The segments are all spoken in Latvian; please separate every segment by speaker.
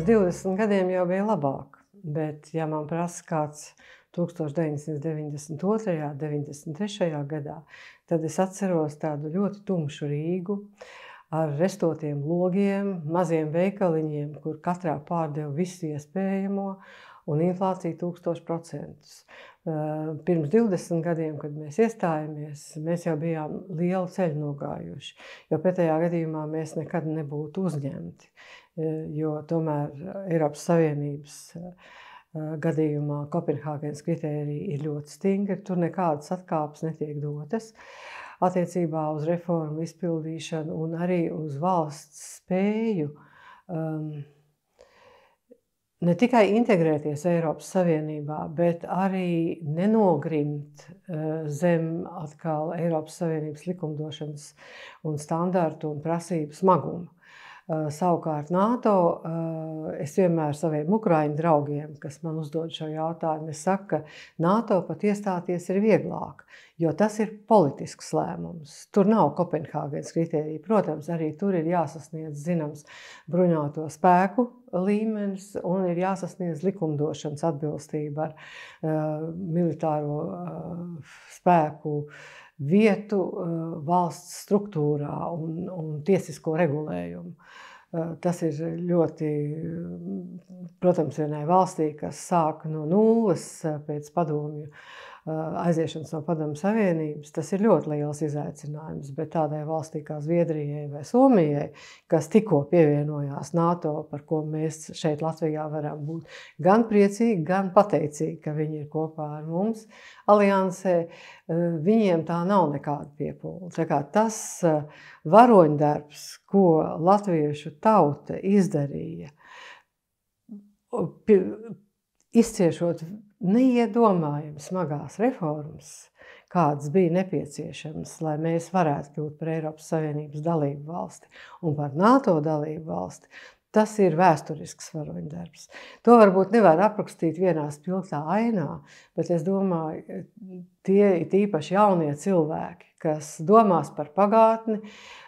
Speaker 1: 20 gadiem jau bija labāk, bet ja man prasa kāds 1992. 93. gadā, tad es atceros tādu ļoti tumšu Rīgu ar restotiem logiem, maziem veikaliņiem, kur katrā pārdeva visu iespējamo, un inflācija 1000%. Pirms 20 gadiem, kad mēs iestājāmies, mēs jau bijām lielu ceļu nogājuši, jo pretējā gadījumā mēs nekad nebūtu uzņemti, jo tomēr Eiropas Savienības gadījumā Kopenhāgenes kritēriji ir ļoti stingri, tur nekādas atkāpes netiek dotas attiecībā uz reformu izpildīšanu un arī uz valsts spēju ne tikai integrēties Eiropas Savienībā, bet arī nenogrimt zem atkal Eiropas Savienības likumdošanas un standartu un prasību smagumu. Savukārt NATO, es vienmēr saviem ukraiņu draugiem, kas man uzdod šo jautājumu, es saku, ka NATO pat iestāties ir vieglāk, jo tas ir politisks lēmums. Tur nav Kopenhāgenes kritērija. Protams, arī tur ir jāsasniedz zināms bruņoto spēku līmenis un ir jāsasniedz likumdošanas atbilstība ar militāro spēku vietu valsts struktūrā un tiesisko regulējumu. Tas ir ļoti, protams, vienai valstī, kas sāk no nulles pēc padomju aiziešanas no Padomju Savienības, tas ir ļoti liels izaicinājums, bet tādai valstī kā Zviedrijai vai Somijai, kas tikko pievienojās NATO, par ko mēs šeit Latvijā varam būt gan priecīgi, gan pateicīgi, ka viņi ir kopā ar mums aliansē, viņiem tā nav nekāda piepūle. Tā kā tas varoņdarbs, ko latviešu tauta izdarīja, izciešot neiedomājami smagās reformas, kādas bija nepieciešamas, lai mēs varētu kļūt par Eiropas Savienības dalību valsti un par NATO dalību valsti, tas ir vēsturisks varoņdarbs. To varbūt nevar aprakstīt vienā spilgtā ainā, bet es domāju, tie ir īpaši jaunie cilvēki, kas domās par pagātni,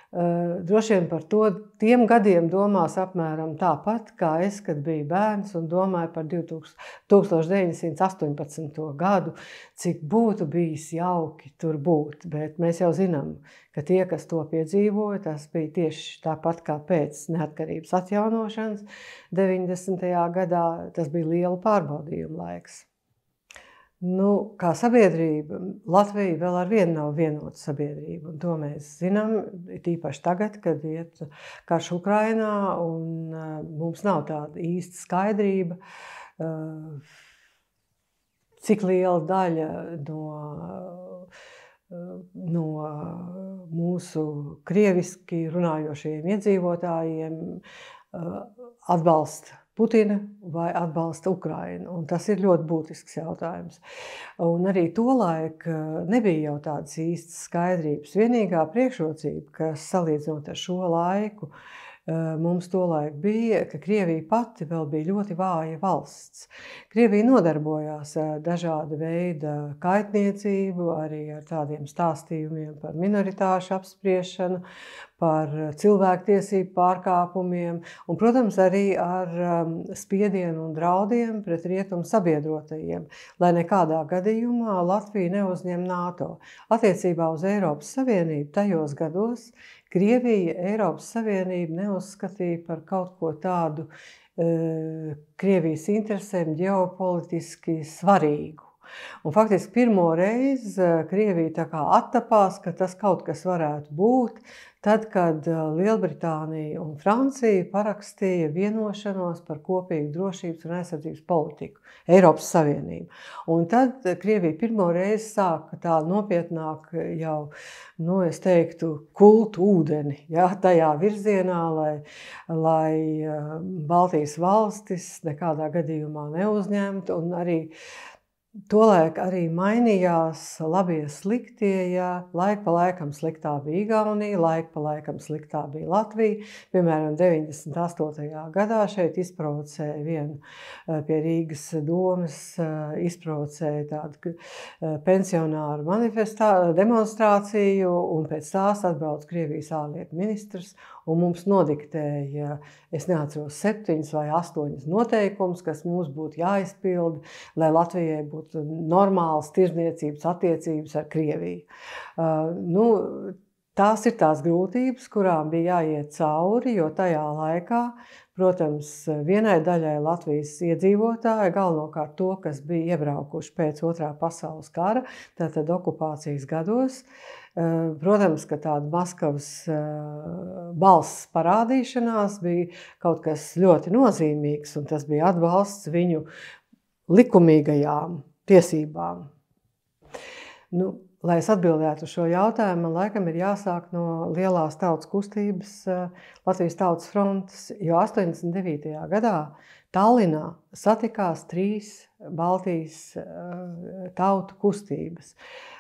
Speaker 1: droši vien par to tiem gadiem domās apmēram tāpat, kā es, kad biju bērns un domāju par 1918. gadu, cik būtu bijis jauki tur būt. Bet mēs jau zinām, ka tie, kas to piedzīvoja, tas bija tieši tāpat kā pēc neatkarības atjaunošanas 90. gadā, tas bija liela pārbaudījuma laiks. Kā sabiedrība, Latvija vēl ar vienu nav vienota sabiedrība, un to mēs zinām, tīpaši tagad, kad iet karš Ukrainā, un mums nav tāda īsta skaidrība, cik liela daļa no mūsu krieviski runājošiem iedzīvotājiem atbalsta Putina vai atbalsta Ukrainu, un tas ir ļoti būtisks jautājums. Un arī tolaik nebija jau tādas īstas skaidrības. Vienīgā priekšrocība, kas salīdzinot ar šo laiku, mums tolaik bija, ka Krievija pati vēl bija ļoti vāja valsts. Krievija nodarbojās ar dažāda veida kaitniecību, arī ar tādiem stāstījumiem par minoritāšu apspriešanu, par cilvēktiesību pārkāpumiem un, protams, arī ar spiedienu un draudiem pret rietumu sabiedrotajiem, lai nekādā gadījumā Latvija neuzņem NATO. Attiecībā uz Eiropas Savienību tajos gados Krievija Eiropas Savienību neuzskatīja par kaut ko tādu Krievijas interesēm ģeopolitiski svarīgu. Un faktiski pirmo reizi Krievija tā kā attapās, ka tas kaut kas varētu būt, tad, kad Lielbritānija un Francija parakstīja vienošanos par kopīgu drošības un aizsardzības politiku, Eiropas Savienību. Un tad Krievija pirmo reizi sāka tā nopietnāk jau, es teiktu, kultu ūdeni, tajā virzienā, lai Baltijas valstis nekādā gadījumā neuzņemtu un arī Tolaik arī mainījās labie sliktie, ja laik pa laikam sliktā bija Igaunija, laik pa laikam sliktā bija Latvija. Piemēram, 98. gadā šeit izprovocēja vienu pie Rīgas domas, izprovocēja tādu pensionāru demonstrāciju, un pēc tās atbrauc Krievijas ārlietu ministrs un mums nodiktēja, es neatceros, 7 vai 8 noteikumus, kas mums būtu jāizpilda, lai Latvijai būtu normālas tirdzniecības attiecības ar Krieviju. Tās ir tās grūtības, kurām bija jāiet cauri, jo tajā laikā, protams, vienai daļai Latvijas iedzīvotāji, galvenokārt to, kas bija iebraukuši pēc Otrā pasaules kara, tātad okupācijas gados, protams, ka tāda Maskavas balss parādīšanās bija kaut kas ļoti nozīmīgs, un tas bija atbalsts viņu likumīgajām tiesībām. Lai es atbildētu uz šo jautājumu, man laikam ir jāsāk no lielās tautas kustības Latvijas Tautas frontes, jo 89. gadā Tallinā satikās 3 Baltijas tautu kustības.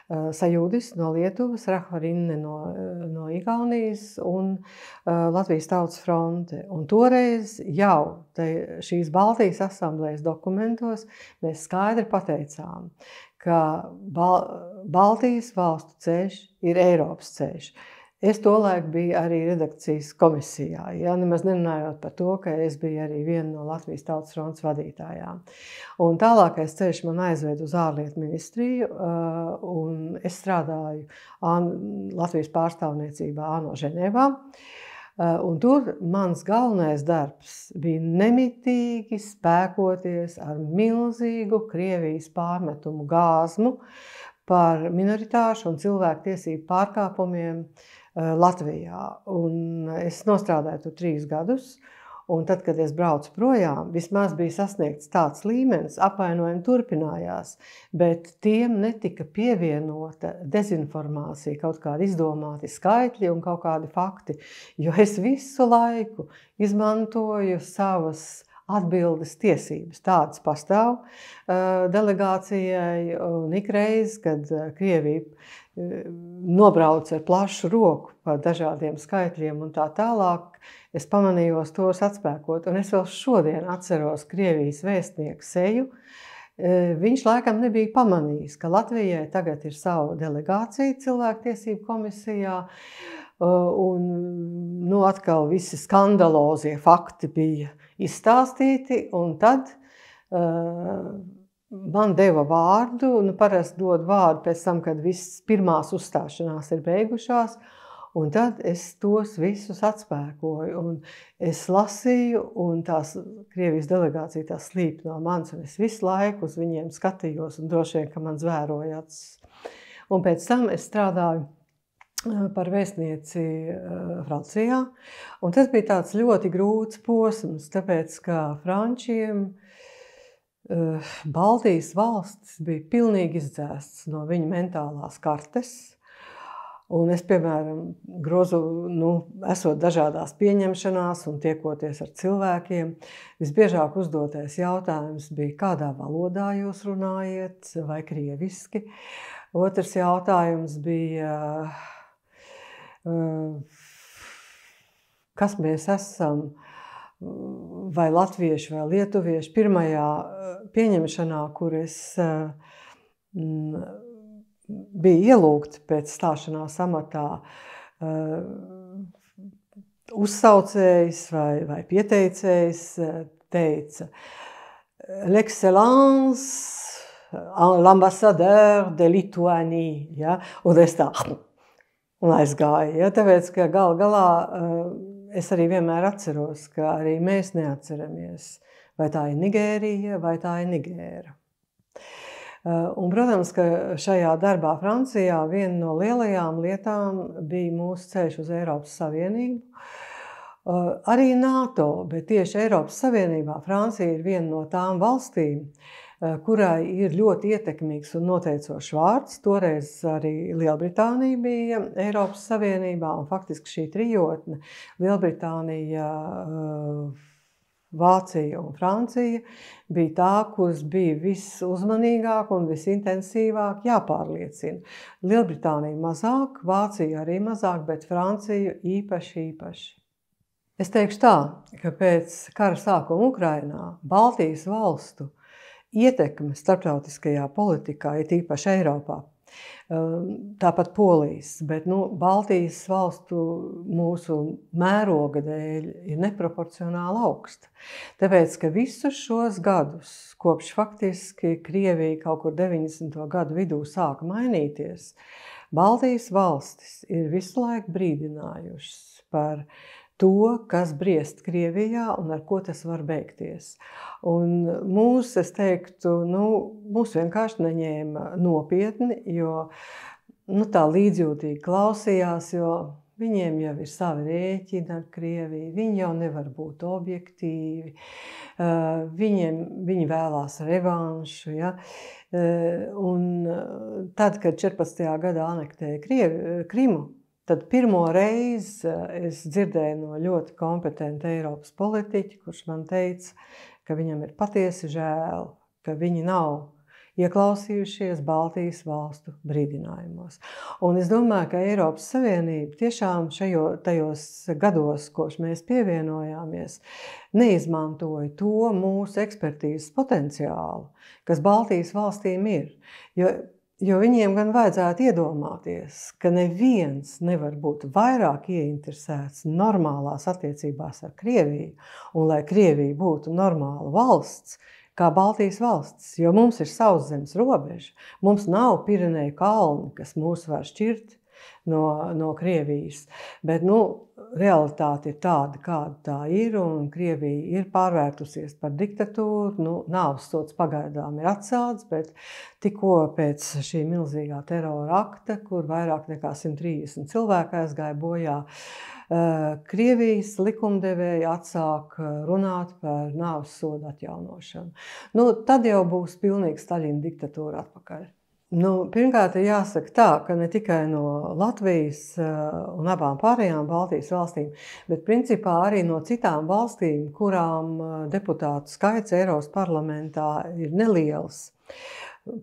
Speaker 1: Sajūdis no Lietuvas, Rahvarinne no Igaunijas un Latvijas Tautas fronte. Un toreiz jau šīs Baltijas asamblējas dokumentos mēs skaidri pateicām, ka Baltijas valstu ceļš ir Eiropas ceļš. Es tolaik biju arī redakcijas komisijā, nemaz nerunājot par to, ka es biju arī viena no Latvijas Tautas frontes vadītājām. Un tālākais ceļš man aizved uz ārlietu ministriju, un es strādāju Latvijas pārstāvniecībā ANO Ženēvā. Un tur mans galvenais darbs bija nemitīgi spēkoties ar milzīgu Krievijas pārmetumu gāzmu par minoritāšu un cilvēku tiesību pārkāpumiem Latvijā. Un es nostrādāju tur 3 gadus, un tad, kad es braucu projām, vismaz bija sasniegts tāds līmenis, apvainojumi turpinājās, bet tiem netika pievienota dezinformācija, kaut kādi izdomāti skaitļi un kaut kādi fakti, jo es visu laiku izmantoju savas atbildes tiesības. Tādas pastāv delegācijai, un ikreiz, kad Krievija nobrauc ar plašu roku par dažādiem skaitļiem un tā tālāk, es pamanījos tos atspēkot. Un es vēl šodien atceros Krievijas vēstnieku seju. Viņš laikam nebija pamanījis, ka Latvijai tagad ir sava delegācija cilvēktiesību komisijā, un atkal visi skandalozie fakti bija izstāstīti, un tad man deva vārdu, parasti dod vārdu pēc tam, kad viss pirmās uzstāšanās ir beigušās, un tad es tos visus atspēkoju, un es lasīju, un tās Krievijas delegācija tās slīp no manis, un es visu laiku uz viņiem skatījos, un droši vien, ka man zvēroja acis. Un pēc tam es strādāju par vēstnieci Francijā, un tas bija tāds ļoti grūts posms, tāpēc, ka frančiem Baltijas valstis bija pilnīgi izdzēstas no viņa mentālās kartes. Un es, piemēram, esot dažādās pieņemšanās un tiekoties ar cilvēkiem, visbiežāk uzdotais jautājums bija, kādā valodā jūs runājat, vai krieviski. Otrs jautājums bija, kas mēs esam, vai latvieši vai lietuvieši. Pirmajā pieņemšanā, kur es bija ielūgta pēc stāšanās amatā, uzsaucējs vai pieteicējs teica L'excellence, l'ambassadeur de Lituanie, un es tā un aizgāju, tāpēc, ka galā es arī vienmēr atceros, ka arī mēs neatceramies, vai tā ir Nigērija, vai tā ir Nigēra. Un, protams, ka šajā darbā Francijā viena no lielajām lietām bija mūsu ceļš uz Eiropas Savienību. Arī NATO, bet tieši Eiropas Savienībā Francija ir viena no tām valstīm, kurai ir ļoti ietekmīgs un noteicošs vārds. Toreiz arī Lielbritānija bija Eiropas Savienībā, un faktiski šī trijotne Lielbritānija, Vācija un Francija bija tā, kuras bija visuzmanīgāk un visintensīvāk jāpārliecina. Lielbritānija mazāk, Vācija arī mazāk, bet Franciju īpaši. Es teikšu tā, ka pēc kara sākuma Ukrainā Baltijas valstu ietekme starptautiskajā politikā, ir īpaši Eiropā, tāpat Polijas, bet Baltijas valstu mūsu mēroga dēļ ir neproporcionāli augsta. Tāpēc, ka visus šos gadus, kopš faktiski Krievija kaut kur 90. gadu vidū sāka mainīties, Baltijas valstis ir visu laiku brīdinājušas par to, kas briest Krievijā un ar ko tas var beigties. Un es teiktu, mūs vienkārši neņēma nopietni, jo tā līdzjūtīgi klausījās, jo viņiem jau ir savi rēķini ar Krieviju, viņi jau nevar būt objektīvi, viņi vēlās revanšu. Ja? Un tad, kad 14. gadā anektēja Krimu, tad pirmo reizi es dzirdēju no ļoti kompetenta Eiropas politiķa, kurš man teica, ka viņam ir patiesi žēl, ka viņi nav ieklausījušies Baltijas valstu brīdinājumos. Un es domāju, ka Eiropas Savienība tiešām tajos gados, kopš mēs pievienojāmies, neizmantoja to mūsu ekspertīzes potenciālu, kas Baltijas valstīm ir. Jo viņiem gan vajadzētu iedomāties, ka neviens nevar būt vairāk ieinteresēts normālās attiecībās ar Krieviju, un lai Krievija būtu normāla valsts, kā Baltijas valsts, jo mums ir sauszemes robeža, mums nav Pireneju kalni, kas mūs var šķirt no Krievijas, bet realitāte ir tāda, kāda tā ir, un Krievija ir pārvērtusies par diktatūru, nāves sods pagaidām ir atcelts, bet tikko pēc šī milzīgā terora akta, kur vairāk nekā 130 cilvēku aizgāja bojā, Krievijas likumdevēji atsāk runāt par nāves sodu atjaunošanu. Tad jau būs pilnīgi Staļina diktatūra atpakaļ. Pirmkārt, ir jāsaka tā, ka ne tikai no Latvijas un abām pārējām Baltijas valstīm, bet principā arī no citām valstīm, kurām deputātu skaits Eiropas parlamentā ir neliels,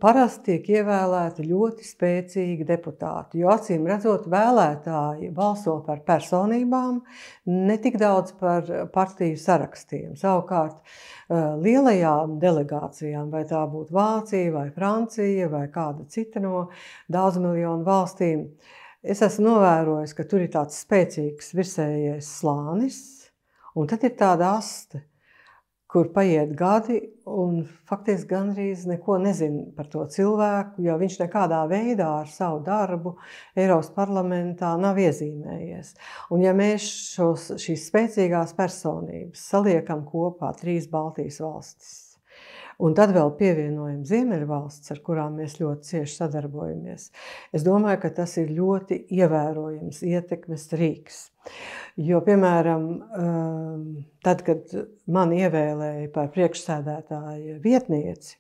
Speaker 1: parasti tiek ievēlēti ļoti spēcīgi deputāti, jo acīm redzot vēlētāji balso par personībām, ne tik daudz par partiju sarakstiem. Savukārt lielajām delegācijām, vai tā būtu Vācija vai Francija vai kāda cita no daudzmiljonu valstīm, es esmu novērojis, ka tur ir tāds spēcīgs virsējais slānis, un tad ir tāda aste, kur paiet gadi un faktiski gandrīz neko nezina par to cilvēku, jo viņš nekādā veidā ar savu darbu Eiropas parlamentā nav iezīmējies. Un ja mēs šīs spēcīgās personības saliekam kopā 3 Baltijas valstis, un tad vēl pievienojam Ziemeļvalstis, ar kurām mēs ļoti cieši sadarbojamies, es domāju, ka tas ir ļoti ievērojams ietekmes rīks. Jo, piemēram, tad, kad mani ievēlēja par priekšsēdētāja vietnieci,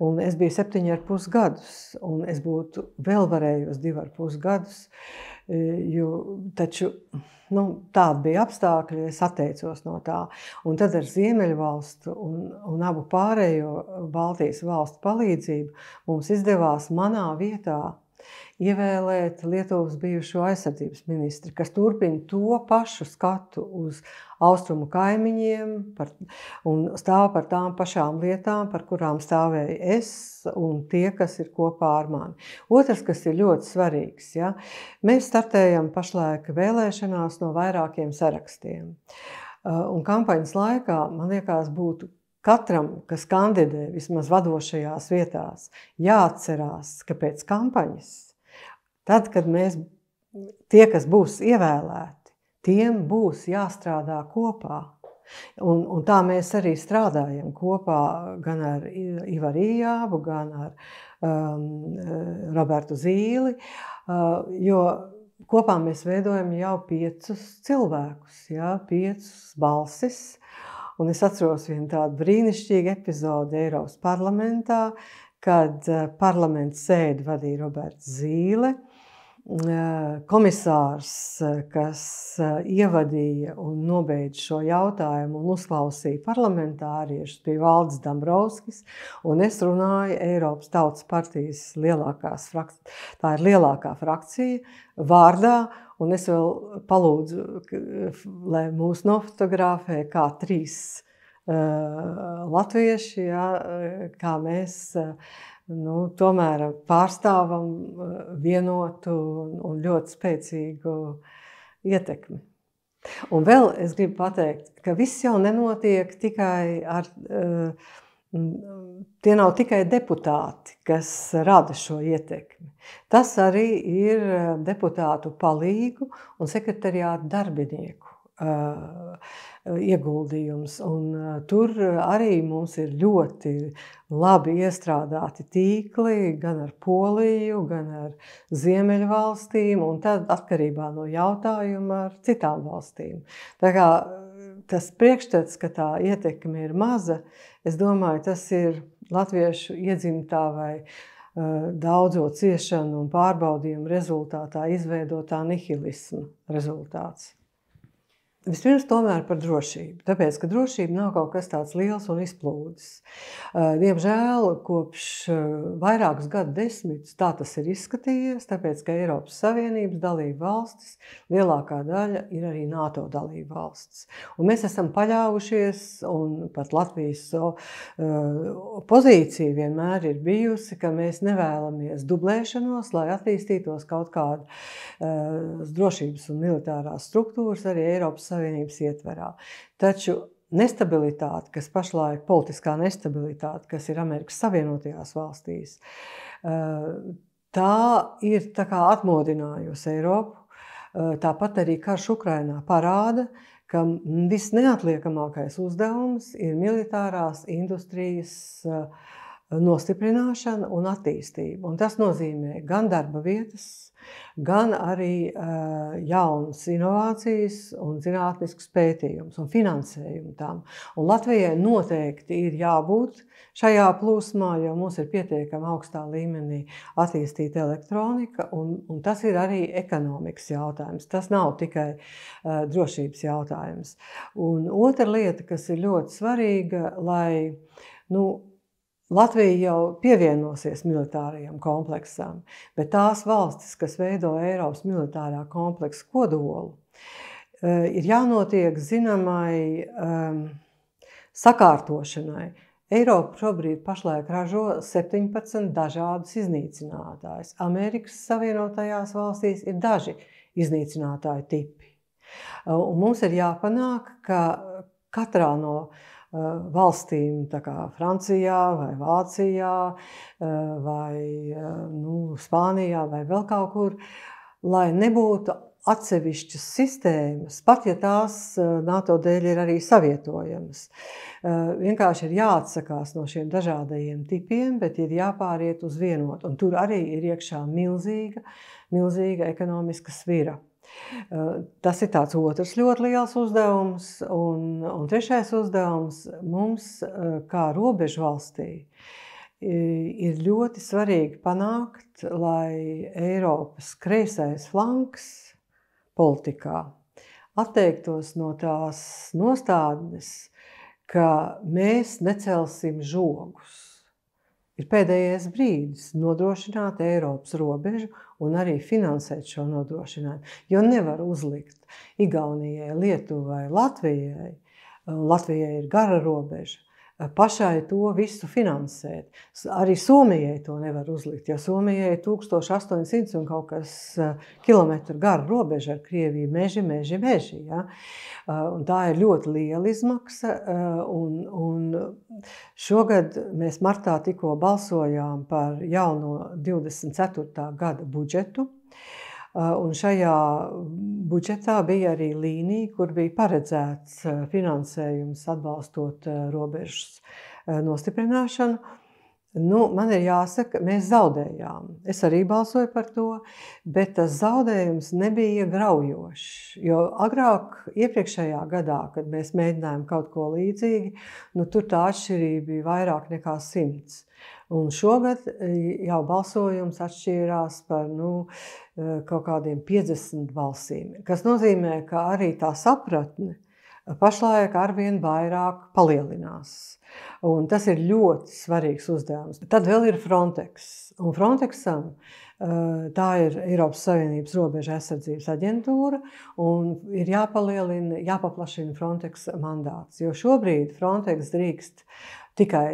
Speaker 1: un es biju 7,5 gadus, un es būtu vēl varējusi 2,5 gadus, taču tādi bija apstākļi, es atteicos no tā. Un tad ar Ziemeļvalstu un abu pārējo Baltijas valstu palīdzību mums izdevās manā vietā ievēlēt Lietuvas bijušo aizsardzības ministri, kas turpina to pašu skatu uz austrumu kaimiņiem un stāv par tām pašām lietām, par kurām stāvēju es un tie, kas ir kopā ar mani. Otrs, kas ir ļoti svarīgs, ja, mēs startējam pašlaik vēlēšanās no vairākiem sarakstiem. Un kampaņas laikā, man liekas, būtu katram, kas kandidē vismaz vadošajās vietās, jāatcerās, ka pēc kampaņas, tad, kad tie, kas būs ievēlēti, tiem būs jāstrādā kopā. Un tā mēs arī strādājam kopā gan ar Ivaru Ījābu, gan ar Robertu Zīli, jo kopā mēs veidojam jau 5 cilvēkus, 5 balsis. Un es atceros vienu tādu brīnišķīgu epizodi Eiropas parlamentā, kad parlamenta sēdi vadīja Roberts Zīle. komisārs, kas ievadīja un nobeidza šo jautājumu un uzklausīja parlamentāriešus, bija Valdis Dombrovskis, un es runāju Eiropas Tautas partijas tā ir lielākā frakcija, vārdā, un es vēl palūdzu, lai mūs nofotografē kā 3 latvieši, ja, kā mēs tomēr pārstāvam vienotu un ļoti spēcīgu ietekmi. Un vēl es gribu pateikt, ka viss jau nenotiek tikai ar, tie nav tikai deputāti, kas rada šo ietekmi. Tas arī ir deputātu palīgu un sekretariātu darbinieku ieguldījums. Un tur arī mums ir ļoti labi iestrādāti tīkli gan ar Poliju, gan ar Ziemeļvalstīm, un tad atkarībā no jautājuma ar citām valstīm. Tā kā tas priekšstats, ka tā ietekme ir maza, es domāju, tas ir latviešu iedzimtā vai daudzo ciešanu un pārbaudījumu rezultātā izveidotā nihilisma rezultāts. Vispirms tomēr par drošību, tāpēc, ka drošība nav kaut kas tāds liels un izplūdes. Diemžēl kopš vairākus gadu desmitus tā tas ir izskatījies, tāpēc, ka Eiropas Savienības dalība valstis, lielākā daļa ir arī NATO dalība valstis. Un mēs esam paļāvušies, un pat Latvijas pozīcija vienmēr ir bijusi, ka mēs nevēlamies dublēšanos, lai attīstītos kaut kāda drošības un militārās struktūras arī Eiropas Savienības ietverā. Taču nestabilitāte, kas pašlaik politiskā nestabilitāte, kas ir Amerikas Savienotajās valstīs, tā ir tā kā atmodinājusi Eiropu. Tāpat arī karš Ukrainā parāda, ka viss neatliekamākais uzdevums ir militārās industrijas nostiprināšana un attīstība. Un tas nozīmē gan darba vietas, gan arī jaunas inovācijas un zinātniskus pētījumus un finansējumu tam. Un Latvijai noteikti ir jābūt šajā plūsmā, jo mums ir pietiekami augstā līmenī attīstīta elektronika, un tas ir arī ekonomikas jautājums. Tas nav tikai drošības jautājums. Un otra lieta, kas ir ļoti svarīga, lai Latvija jau pievienosies militārajam kompleksam, bet tās valstis, kas veido Eiropas militārā kompleksa kodolu, ir jānotiek zināmai sakārtošanai. Eiropa šobrīd pašlaik ražo 17 dažādus iznīcinātājus. Amerikas Savienotajās valstīs ir daži iznīcinātāju tipi. Un mums ir jāpanāk, ka katrā no valstīm, tā kā Francijā vai Vācijā vai Spānijā vai vēl kaut kur, lai nebūtu atsevišķas sistēmas, pat ja tās NATO dēļ ir arī savietojamas. Vienkārši ir jāatsakās no šiem dažādajiem tipiem, bet ir jāpāriet uz vienotu. Un tur arī ir iekšā milzīga ekonomiska svira. Tas ir tāds otrs ļoti liels uzdevums, un trešais uzdevums mums, kā robežu valstī, ir ļoti svarīgi panākt, lai Eiropas kreisais flanks politikā atteiktos no tās nostādnes, ka mēs necelsim žogus. Ir pēdējais brīdis nodrošināt Eiropas robežu un arī finansēt šo nodrošinājumu, jo nevar uzlikt Igaunijai, Lietuvai, Latvijai, Latvijai ir gara robeža, pašai to visu finansēt. Arī Somijai to nevar uzlikt, jo Somijai ir 1800 un kaut kas kilometru gara robeža ar Krieviju, meži. Ja? Un tā ir ļoti liela izmaksa, un šogad mēs martā tikko balsojām par jauno 24. gada budžetu, un šajā budžetā bija arī līnija, kur bija paredzēts finansējums atbalstot robežas nostiprināšanu. Man ir jāsaka, mēs zaudējām. Es arī balsoju par to, bet tas zaudējums nebija graujošs. Jo agrāk, iepriekšējā gadā, kad mēs mēģinājām kaut ko līdzīgi, tur tā atšķirība bija vairāk nekā 100. Un šogad jau balsojums atšķīrās par kaut kādiem 50 balsīm, kas nozīmē, ka arī tā sapratne pašlaik arvien vairāk palielinās. Un tas ir ļoti svarīgs uzdevums. Tad vēl ir Frontex. Un Frontexam tā ir Eiropas Savienības robeža aizsardzības aģentūra un ir jāpaplašina Frontex mandāts. Jo šobrīd Frontex drīkst tikai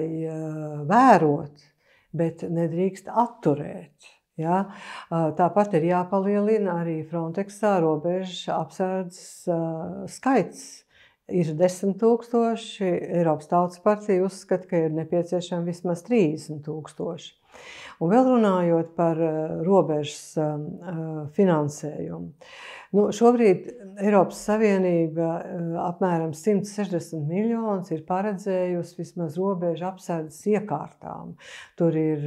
Speaker 1: vērot, bet nedrīkst atturēt. Ja? Tāpat ir jāpalielina arī Frontexā robeža apsardzes skaits. Ir 10 000, Eiropas Tautas partija uzskata, ka ir nepieciešami vismaz 30 000. Un vēl runājot par robežas finansējumu. Šobrīd Eiropas Savienība apmēram 160 miljonus ir paredzējusi vismaz robežu apsardzes iekārtām. Tur ir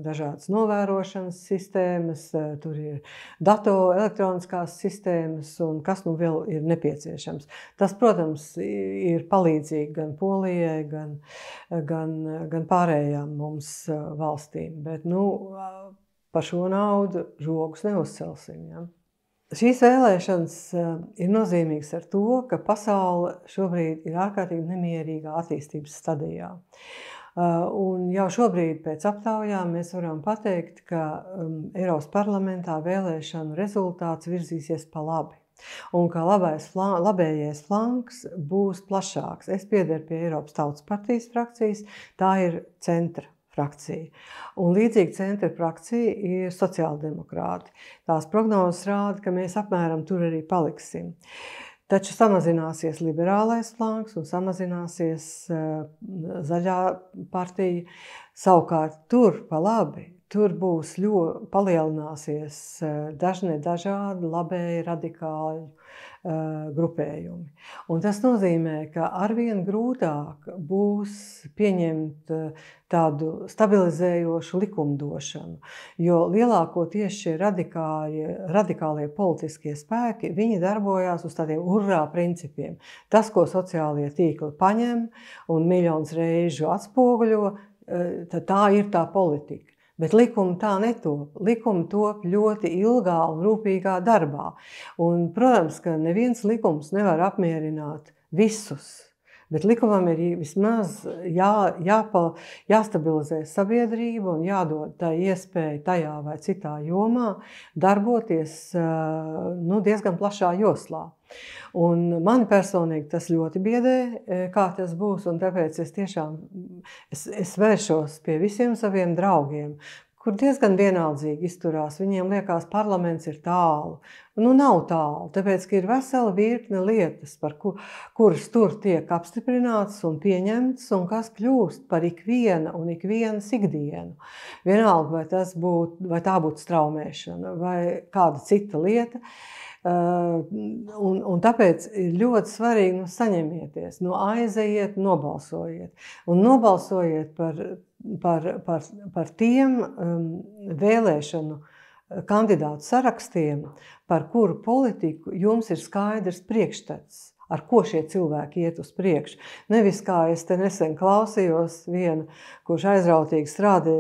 Speaker 1: dažādas novērošanas sistēmas, tur ir elektroniskās sistēmas un kas vēl ir nepieciešams. Tas, protams, ir palīdzīgi gan Polijai, gan pārējām mums valstīm. Bet par šo naudu rogus neuzcelsim. Ja? Šīs vēlēšanas ir nozīmīgas ar to, ka pasaule šobrīd ir ārkārtīgi nemierīgā attīstības stadijā. Un jau šobrīd pēc aptaujām mēs varam pateikt, ka Eiropas parlamentā vēlēšanu rezultāts virzīsies pa labi. Un ka labējais flanks būs plašāks. Es piederu pie Eiropas Tautas partijas frakcijas, tā ir centra frakcija. Un līdzīgi centra frakcija ir sociāldemokrāti. Tās prognozes rāda, ka mēs apmēram tur arī paliksim. Taču samazināsies liberālais flanks un samazināsies zaļā partija. Savukārt tur pa labi, tur būs palielināsies dažādi labēji radikāļu grupējumi. Un tas nozīmē, ka arvien grūtāk būs pieņemt tādu stabilizējošu likumdošanu, jo lielākoties šie radikālie politiskie spēki, viņi darbojās uz tādiem urrā principiem. Tas, ko sociālie tīkli paņem un miljons reižu atspoguļo, tad tā ir tā politika. Bet likumi tā netop. Likumi top ļoti ilgā un rūpīgā darbā. Un, protams, ka neviens likums nevar apmierināt visus. Bet likumam ir vismaz jāstabilizē sabiedrība un jādod tai iespēja tajā vai citā jomā darboties diezgan plašā joslā. Un mani personīgi tas ļoti biedē, kā tas būs, un tāpēc es vēršos pie visiem saviem draugiem, kur diezgan vienaldzīgi izturās. Viņiem liekas, parlaments ir tālu. Nav tālu, tāpēc, ka ir vesela virkne lietas, kuras tur tiek apstiprinātas un pieņemtas, un kas kļūst par ikviena un ikvienas ikdienu. Vienalga, vai tā būtu straumēšana vai kāda cita lieta. Un tāpēc ir ļoti svarīgi saņemieties, aizejiet, nobalsojiet. Un nobalsojiet par tiem vēlēšanu kandidātu sarakstiem, par kuru politiku jums ir skaidrs priekšstats, ar ko šie cilvēki iet uz priekšu. Nevis kā es te nesen klausījos vienu, kurš aizrautīgi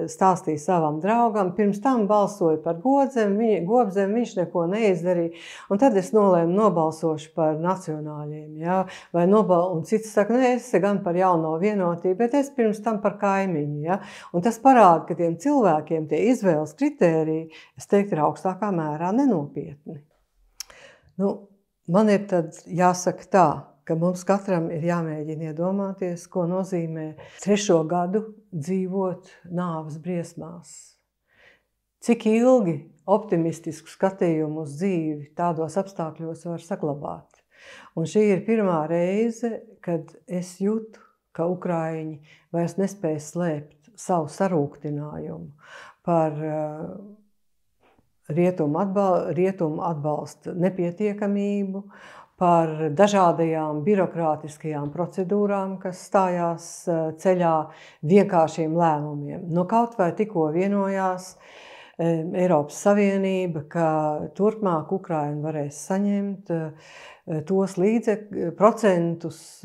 Speaker 1: stāstīja savam draugam, pirms tam balsoja par Gobzemi, viņš neko neizdarīja, un tad es nolēmu nobalsošu par nacionāļiem. Ja? Un cits saka, es gan par jauno vienotību, bet es pirms tam par kaimiņu. Ja? Un tas parāda, ka tiem cilvēkiem tie izvēles kritēriji, es teiktu, ir augstākā mērā nenopietni. Man ir tad jāsaka tā, ka mums katram ir jāmēģina iedomāties, ko nozīmē 3. gadu dzīvot nāves briesmās. Cik ilgi optimistisku skatījumu uz dzīvi tādos apstākļos var saglabāt. Un šī ir pirmā reize, kad es jūtu, ka ukraiņi vairs nespēj slēpt savu sarūktinājumu par rietumu atbalsta nepietiekamību, par dažādajām birokrātiskajām procedūrām, kas stājās ceļā vienkāršiem lēmumiem. Nu, kaut vai tikko vienojās Eiropas Savienība, ka turpmāk Ukraina varēs saņemt tos procentus,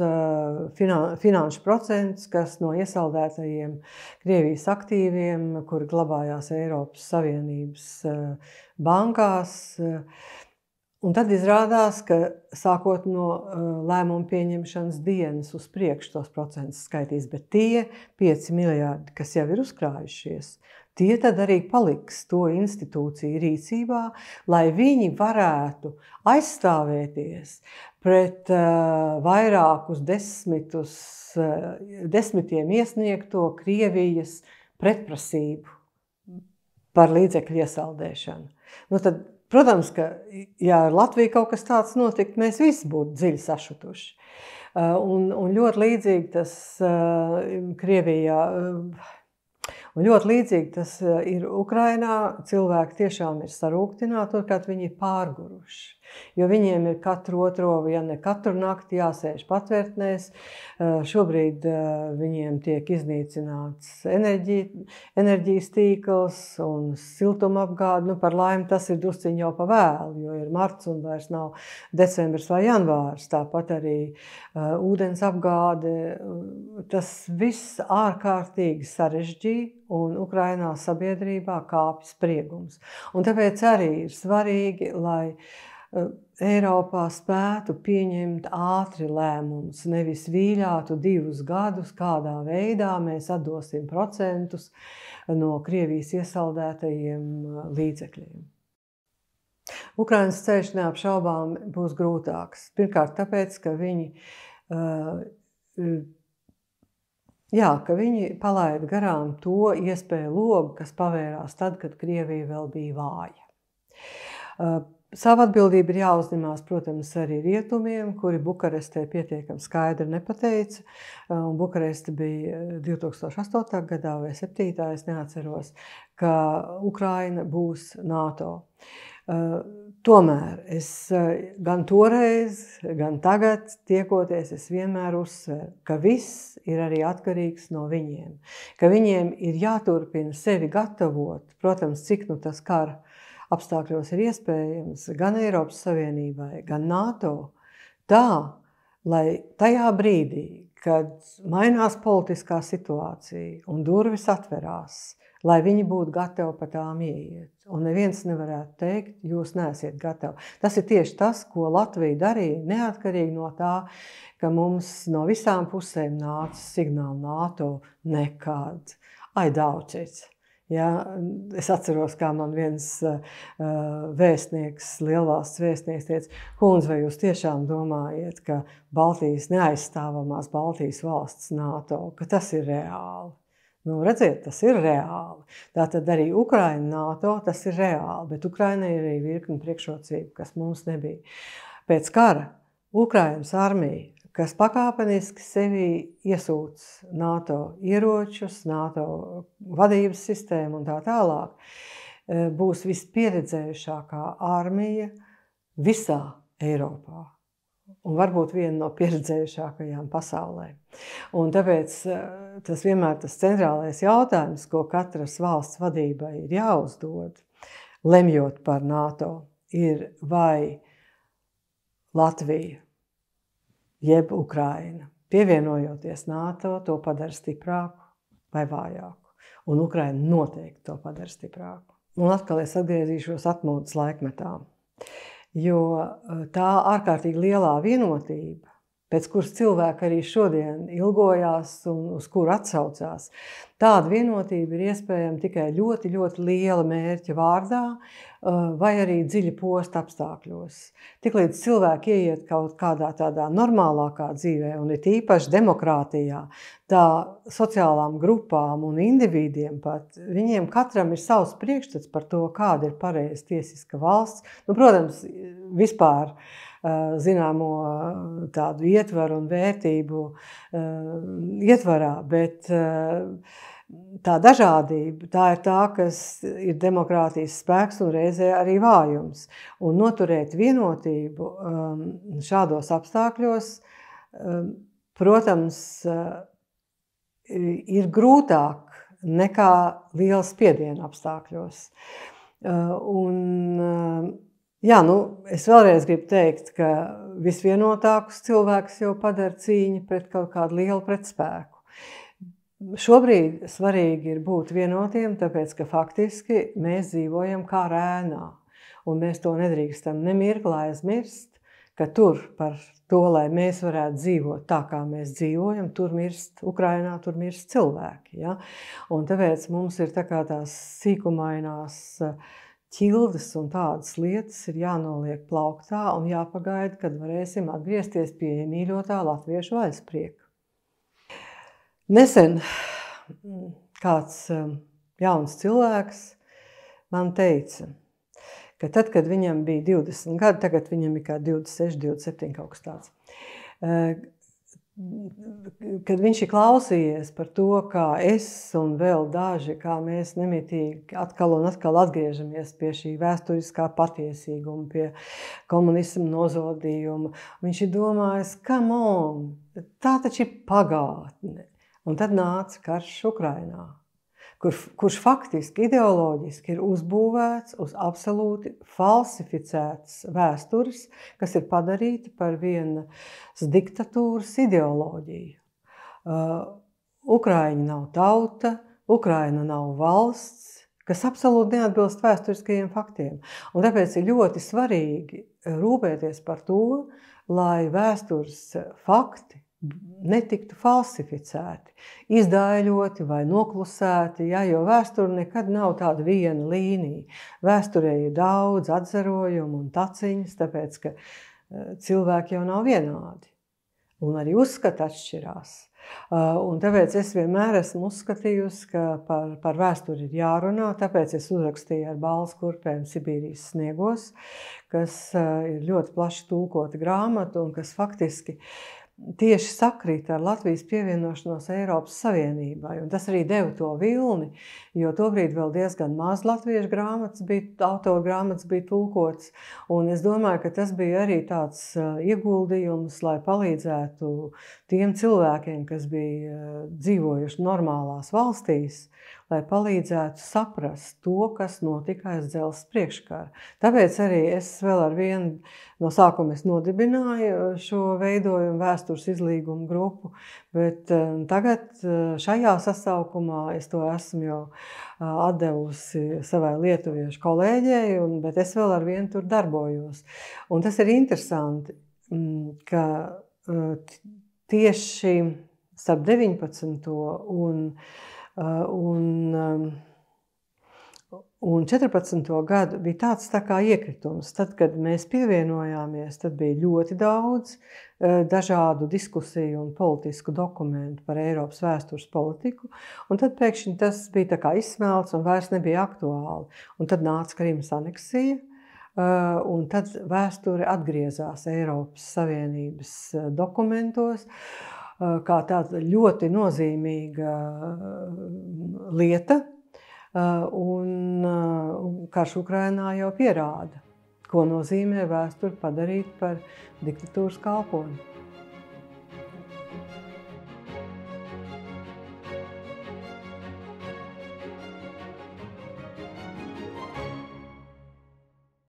Speaker 1: finanšu procentus, kas no iesaldētajiem Krievijas aktīviem, kuri glabājās Eiropas Savienības bankās. Un tad izrādās, ka sākot no lēmumu pieņemšanas dienas uz priekšu tos procentus skaitīs, bet tie 5 miljardi, kas jau ir uzkrājušies, tie tad arī paliks to institūciju rīcībā, lai viņi varētu aizstāvēties pret vairākus desmitiem iesniegto Krievijas pretprasību par līdzekļu iesaldēšanu. Nu tad, protams, ka, ja ar Latviju kaut kas tāds notikt, mēs visi būtu dziļi sašutuši. Un ļoti līdzīgi tas Krievijā, un ļoti līdzīgi tas ir Ukrainā. Cilvēki tiešām ir sarūktināti, turklāt viņi ir pārguruši. Jo viņiem ir katru otro, ja ne katru nakti jāsēž patvērtnēs. Šobrīd viņiem tiek iznīcināts enerģijas tīkls un siltumapgāde. Nu, par laimi tas ir drusciņ jau pa vēlu, jo ir marts un vairs nav decembris vai janvārs. Tāpat arī ūdens apgāde. Tas viss ārkārtīgi sarežģīja un Ukrainā sabiedrībā kāpj spriegums. Un tāpēc arī ir svarīgi, lai Eiropā spētu pieņemt ātri lēmumus, nevis vīļātu 2 gadus, kādā veidā mēs atdosim procentus no Krievijas iesaldētajiem līdzekļiem. Ukrainas ceļš neapšaubām būs grūtāks. Pirmkārt, tāpēc, ka viņi palaida garām to iespēju logu, kas pavērās tad, kad Krievija vēl bija vāja. Savu atbildību ir jāuzņemās, protams, arī rietumiem, kuri Bukarestē pietiekami skaidri nepateica. Bukareste bija 2008. gadā vai 2007. es neatceros, ka Ukraina būs NATO. Tomēr es gan toreiz, gan tagad tiekoties, es vienmēr uzsveru, ka viss ir arī atkarīgs no viņiem. Ka viņiem ir jāturpina sevi gatavot, protams, cik nu tas kara apstākļos ir iespējams, gan Eiropas Savienībai, gan NATO, tā, lai tajā brīdī, kad mainās politiskā situācija un durvis atverās, lai viņi būtu gatavi pa tām ieiet. Un neviens nevarētu teikt, jūs neesiet gatavi. Tas ir tieši tas, ko Latvija darīja, neatkarīgi no tā, ka mums no visām pusēm nāca signāli NATO nekad. Daudz. Ja, es atceros, kā man viens vēstnieks, lielvalsts vēstnieks teica, kundze, vai jūs tiešām domājat, ka Baltijas neaizstāvamās Baltijas valsts NATO, ka tas ir reāli? Nu, redziet, tas ir reāli. Tātad arī Ukraina NATO, tas ir reāli, bet Ukrainai ir arī virkni priekšrocību, kas mums nebija. Pēc kara Ukrainas armija, kas pakāpeniski sevi iesūc NATO ieročus, NATO vadības sistēmu un tā tālāk, būs vispieredzējušākā armija visā Eiropā. Un varbūt viena no pieredzējušākajām pasaulē. Un tāpēc tas vienmēr tas centrālais jautājums, ko katras valsts vadībai ir jāuzdod, lemjot par NATO, ir vai Latvija jeb Ukraina, pievienojoties NATO, to padara stiprāku vai vājāku. Un Ukraina noteikti to padara stiprāku. Un atkal es atgriezīšos atmodas laikmetā. Jo tā ārkārtīgi lielā vienotība, pēc kuras cilvēki arī šodien ilgojās un uz kuru atsaucās, tāda vienotība ir iespējama tikai ļoti, ļoti liela mērķa vārdā vai arī dziļa posta apstākļos. Tiklīdz cilvēki ieiet kaut kādā tādā normālākā dzīvē un ir īpaši demokrātijā, tā sociālām grupām un individiem pat, viņiem katram ir savs priekšstats par to, kāda ir pareiza tiesiska valsts. Nu, protams, vispār zināmo tādu ietvaru un vērtību ietvarā, bet tā dažādība, tā ir tā, kas ir demokrātijas spēks un reizē arī vājums. Un noturēt vienotību šādos apstākļos, protams, ir grūtāk nekā liela spiediena apstākļos. Jā, es vēlreiz gribu teikt, ka visvienotākus cilvēkus jau padara cīņa pret kaut kādu lielu pretspēku. Šobrīd svarīgi ir būt vienotiem, tāpēc, ka faktiski mēs dzīvojam kā ēnā. Un mēs to nedrīkstam nemirkli aizmirst, ka tur par to, lai mēs varētu dzīvot tā, kā mēs dzīvojam, tur mirst Ukrainā, tur mirst cilvēki. Ja? Un tāpēc mums ir tā kā tās sīkumainās ķildes un tādas lietas ir jānoliek plauktā un jāpagaida, kad varēsim atgriezties pie iemīļotā latviešu vaļasprieka. Nesen kāds jauns cilvēks man teica, ka tad, kad viņam bija 20 gadi, tagad viņam ir kā 26, 27 kaut kas tāds, kad viņš ir klausījies par to, kā es un vēl daži, kā mēs nemitīgi atkal un atkal atgriežamies pie šī vēsturiskā patiesīguma, pie komunisma nozodījuma, viņš ir domājis, come on, tā taču ir pagātne. Un tad nāca karš Ukrainā, kurš faktiski ideoloģiski ir uzbūvēts uz absolūti falsificētas vēstures, kas ir padarīta par vienas diktatūras ideoloģiju. Ukraiņa nav tauta, Ukraina nav valsts, kas absolūti neatbilst vēsturiskajiem faktiem. Un tāpēc ir ļoti svarīgi rūpēties par to, lai vēstures fakti netiktu falsificēti, izdaiļoti vai noklusēti, ja, jo vēsture nekad nav tāda viena līnija. Vēsturē ir daudz atzarojumu un taciņas, tāpēc, ka cilvēki jau nav vienādi. Un arī uzskati atšķirās. Un tāpēc es vienmēr esmu uzskatījusi, ka par vēsturi ir jārunā, tāpēc es uzrakstīju ar Bāles kurpēm Sibīrijas sniegos, kas ir ļoti plaši tulkota grāmata un kas faktiski tieši sakrīt ar Latvijas pievienošanos Eiropas Savienībai. Un tas arī deva to vilni, jo tobrīd vēl diezgan maz latviešu autoru grāmatas bija tulkots. Un es domāju, ka tas bija arī tāds ieguldījums, lai palīdzētu tiem cilvēkiem, kas bija dzīvojuši normālās valstīs, lai palīdzētu saprast to, kas notika aiz dzelzs priekškara. Tāpēc arī es vēl ar vienu no sākuma nodibināju šo veidojumu vēstures izlīgumu grupu, bet tagad šajā sasaukumā es to esmu jau atdevusi savai lietuviešu kolēģei, bet es vēl ar vienu tur darbojos. Un tas ir interesanti, ka tieši starp 19. un 14. gadu bija tāds tā kā iekritums. Tad, kad mēs pievienojāmies, tad bija ļoti daudz dažādu diskusiju un politisku dokumentu par Eiropas vēstures politiku, un tad pēkšņi tas bija tā kā izsmelts un vairs nebija aktuāli. Un tad nāca Krimas aneksija, un tad vēsture atgriezās Eiropas Savienības dokumentos, kā tāda ļoti nozīmīga lieta, un karš Ukrainā jau pierāda, ko nozīmē vēsturi padarīt par diktatūras kalponi.